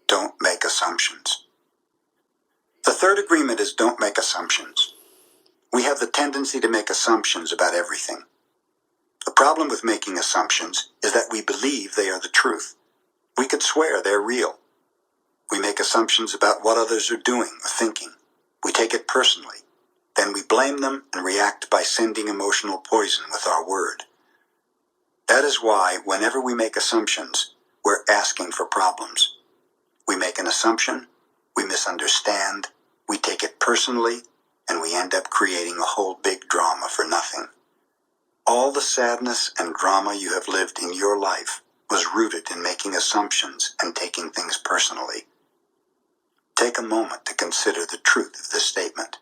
don't make assumptions. The third agreement is don't make assumptions. We have the tendency to make assumptions about everything. The problem with making assumptions is that we believe they are the truth. We could swear they're real. We make assumptions about what others are doing or thinking. We take it personally. Then we blame them and react by sending emotional poison with our word. That is why, whenever we make assumptions, we're asking for problems. We make an assumption, we misunderstand, we take it personally, and we end up creating a whole big drama for nothing. All the sadness and drama you have lived in your life was rooted in making assumptions and taking things personally. Take a moment to consider the truth of this statement.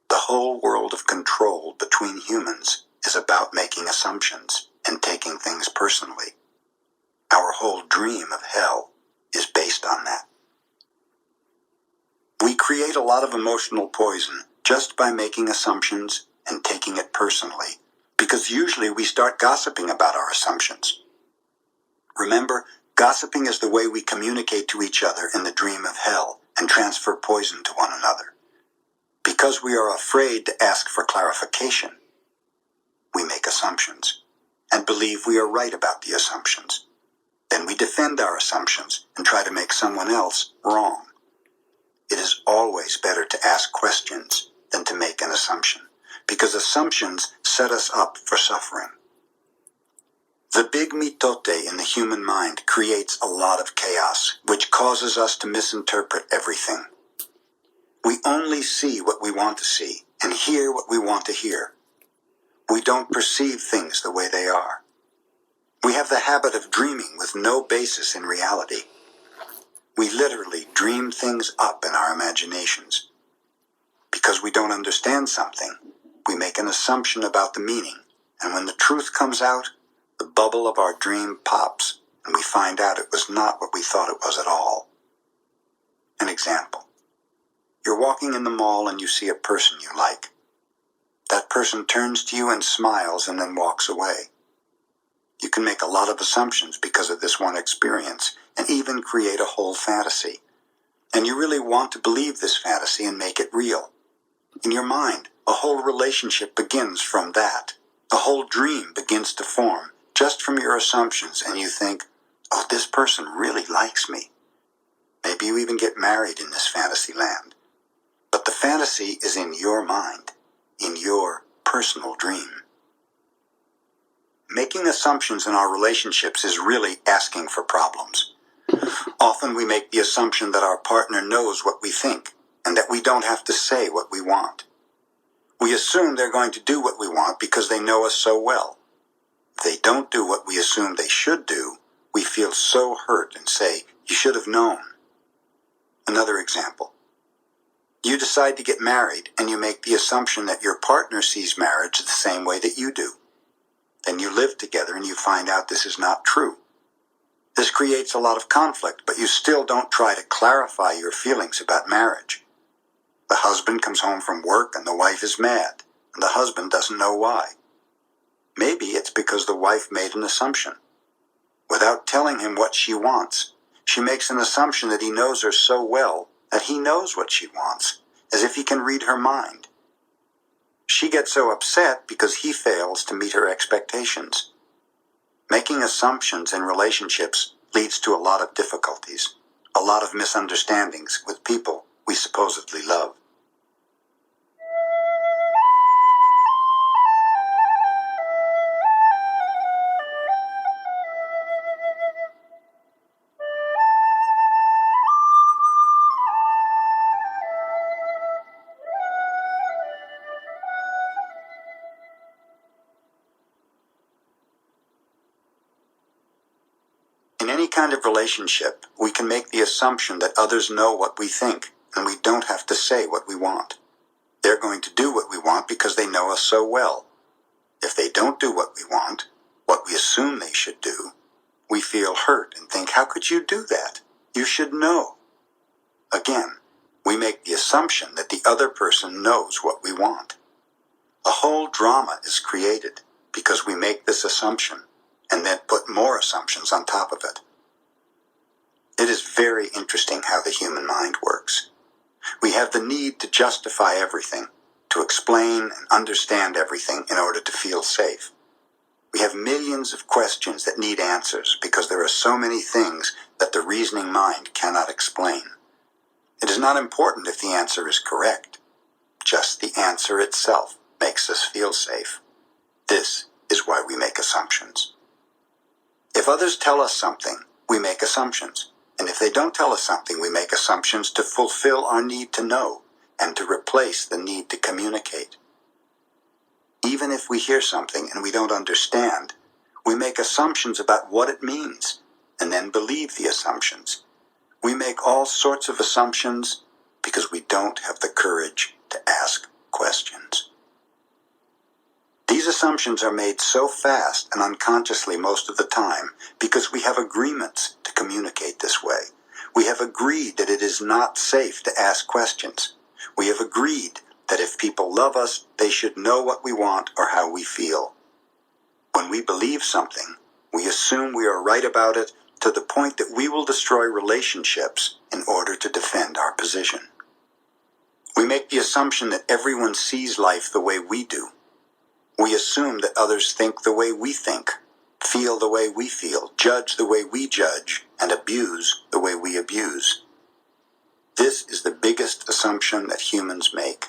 The whole world of control between humans is about making assumptions and taking things personally. Our whole dream of hell is based on that. We create a lot of emotional poison just by making assumptions and taking it personally, because usually we start gossiping about our assumptions. Remember, gossiping is the way we communicate to each other in the dream of hell and transfer poison to one another. Because we are afraid to ask for clarification, we make assumptions and believe we are right about the assumptions. Then we defend our assumptions and try to make someone else wrong. It is always better to ask questions than to make an assumption, because assumptions set us up for suffering. The big mitote in the human mind creates a lot of chaos, which causes us to misinterpret everything. We only see what we want to see and hear what we want to hear. We don't perceive things the way they are. We have the habit of dreaming with no basis in reality. We literally dream things up in our imaginations. Because we don't understand something, we make an assumption about the meaning, and when the truth comes out, the bubble of our dream pops, and we find out it was not what we thought it was at all. An example. You're walking in the mall and you see a person you like. That person turns to you and smiles and then walks away. You can make a lot of assumptions because of this one experience, and even create a whole fantasy. And you really want to believe this fantasy and make it real. In your mind, a whole relationship begins from that. A whole dream begins to form just from your assumptions, and you think, oh, this person really likes me. Maybe you even get married in this fantasy land. But the fantasy is in your mind, in your personal dream. Making assumptions in our relationships is really asking for problems. Often we make the assumption that our partner knows what we think, and that we don't have to say what we want. We assume they're going to do what we want because they know us so well. If they don't do what we assume they should do, we feel so hurt and say, you should have known. Another example. You decide to get married, and you make the assumption that your partner sees marriage the same way that you do. Then you live together and you find out this is not true. This creates a lot of conflict, but you still don't try to clarify your feelings about marriage. The husband comes home from work and the wife is mad, and the husband doesn't know why. Maybe it's because the wife made an assumption. Without telling him what she wants, she makes an assumption that he knows her so well that he knows what she wants, as if he can read her mind. She gets so upset because he fails to meet her expectations. Making assumptions in relationships leads to a lot of difficulties, a lot of misunderstandings with people we supposedly love. In any kind of relationship, we can make the assumption that others know what we think, and we don't have to say what we want. They're going to do what we want because they know us so well. If they don't do what we want, what we assume they should do, we feel hurt and think, how could you do that? You should know. Again, we make the assumption that the other person knows what we want. A whole drama is created because we make this assumption and then put more assumptions on top of it. It is very interesting how the human mind works. We have the need to justify everything, to explain and understand everything in order to feel safe. We have millions of questions that need answers because there are so many things that the reasoning mind cannot explain. It is not important if the answer is correct. Just the answer itself makes us feel safe. This is why we make assumptions. If others tell us something, we make assumptions. And if they don't tell us something, we make assumptions to fulfill our need to know and to replace the need to communicate. Even if we hear something and we don't understand, we make assumptions about what it means and then believe the assumptions. We make all sorts of assumptions because we don't have the courage to ask questions. These assumptions are made so fast and unconsciously most of the time because we have agreements to communicate this way. We have agreed that it is not safe to ask questions. We have agreed that if people love us, they should know what we want or how we feel. When we believe something, we assume we are right about it to the point that we will destroy relationships in order to defend our position. We make the assumption that everyone sees life the way we do. We assume that others think the way we think, feel the way we feel, judge the way we judge, and abuse the way we abuse. This is the biggest assumption that humans make.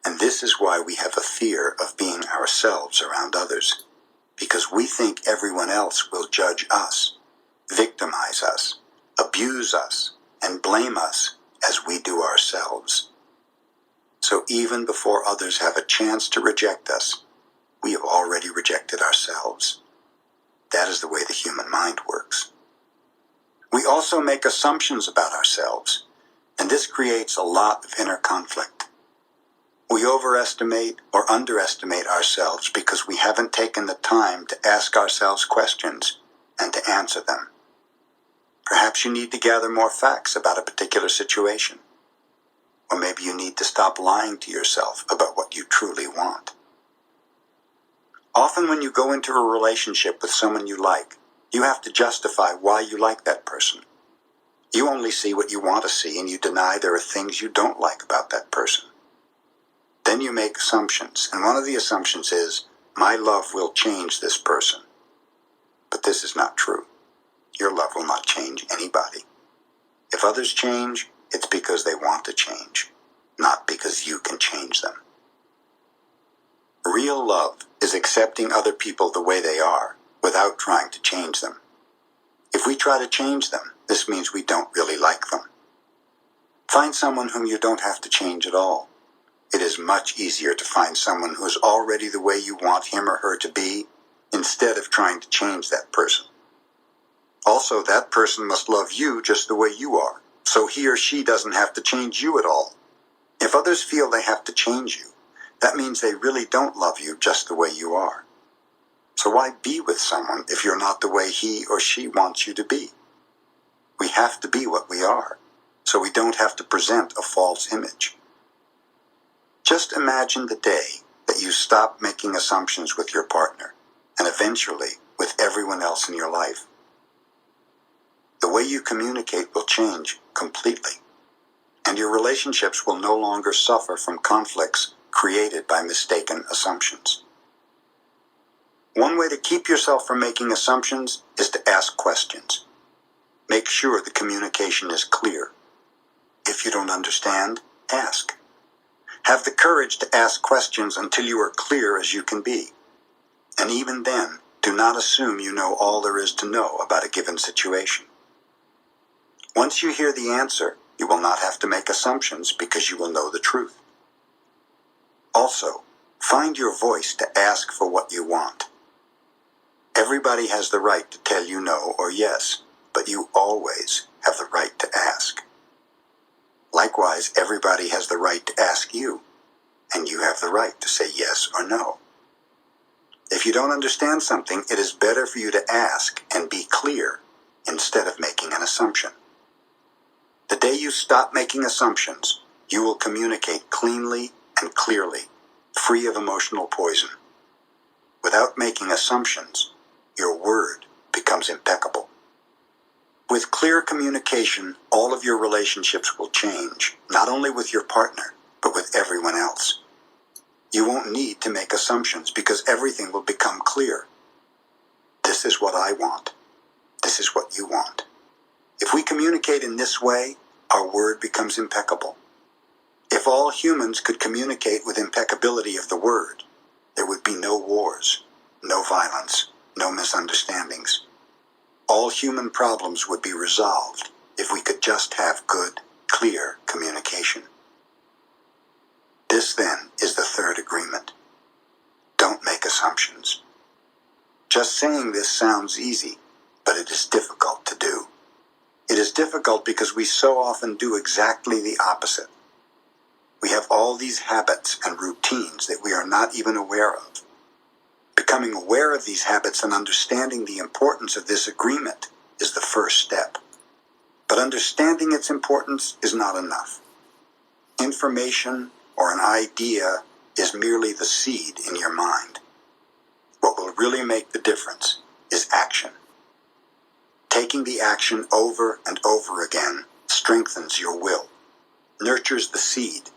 And this is why we have a fear of being ourselves around others, because we think everyone else will judge us, victimize us, abuse us, and blame us as we do ourselves. So even before others have a chance to reject us, we have already rejected ourselves. That is the way the human mind works. We also make assumptions about ourselves, and this creates a lot of inner conflict. We overestimate or underestimate ourselves because we haven't taken the time to ask ourselves questions and to answer them. Perhaps you need to gather more facts about a particular situation. Or maybe you need to stop lying to yourself about what you truly want. Often when you go into a relationship with someone you like, you have to justify why you like that person. You only see what you want to see and you deny there are things you don't like about that person. Then you make assumptions, and one of the assumptions is, my love will change this person. But this is not true. Your love will not change anybody. If others change, it's because they want to change, not because you can change them. Real love is accepting other people the way they are, without trying to change them. If we try to change them, this means we don't really like them. Find someone whom you don't have to change at all. It is much easier to find someone who is already the way you want him or her to be, instead of trying to change that person. Also, that person must love you just the way you are, so he or she doesn't have to change you at all. If others feel they have to change you, that means they really don't love you just the way you are. So why be with someone if you're not the way he or she wants you to be? We have to be what we are, so we don't have to present a false image. Just imagine the day that you stop making assumptions with your partner, and eventually with everyone else in your life. The way you communicate will change completely, and your relationships will no longer suffer from conflicts created by mistaken assumptions. One way to keep yourself from making assumptions is to ask questions. Make sure the communication is clear. If you don't understand, ask. Have the courage to ask questions until you are clear as you can be. And even then, do not assume you know all there is to know about a given situation. Once you hear the answer, you will not have to make assumptions because you will know the truth. Also, find your voice to ask for what you want. Everybody has the right to tell you no or yes, but you always have the right to ask. Likewise, everybody has the right to ask you, and you have the right to say yes or no. If you don't understand something, it is better for you to ask and be clear instead of making an assumption. The day you stop making assumptions, you will communicate cleanly and clearly, free of emotional poison. Without making assumptions, your word becomes impeccable. With clear communication, all of your relationships will change, not only with your partner, but with everyone else. You won't need to make assumptions because everything will become clear. This is what I want. This is what you want. If we communicate in this way, our word becomes impeccable. If all humans could communicate with impeccability of the word, there would be no wars, no violence, no misunderstandings. All human problems would be resolved if we could just have good, clear communication. This, then, is the third agreement. Don't make assumptions. Just saying this sounds easy, but it is difficult to do. It is difficult because we so often do exactly the opposite. We have all these habits and routines that we are not even aware of. Becoming aware of these habits and understanding the importance of this agreement is the first step. But understanding its importance is not enough. Information or an idea is merely the seed in your mind. What will really make the difference is action. Taking the action over and over again strengthens your will, nurtures the seed,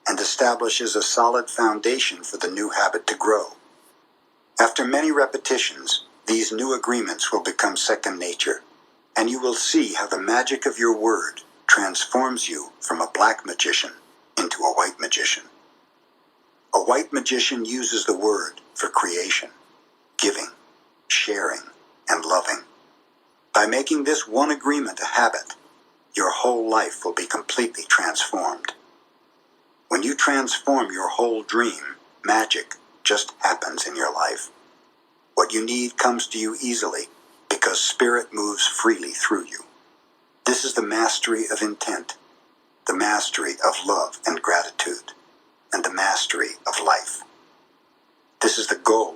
and establishes a solid foundation for the new habit to grow. After many repetitions, these new agreements will become second nature, and you will see how the magic of your word transforms you from a black magician into a white magician. A white magician uses the word for creation, giving, sharing, and loving. By making this one agreement a habit, your whole life will be completely transformed. When you transform your whole dream, magic just happens in your life. What you need comes to you easily because Spirit moves freely through you. This is the mastery of intent, the mastery of love and gratitude, and the mastery of life. This is the goal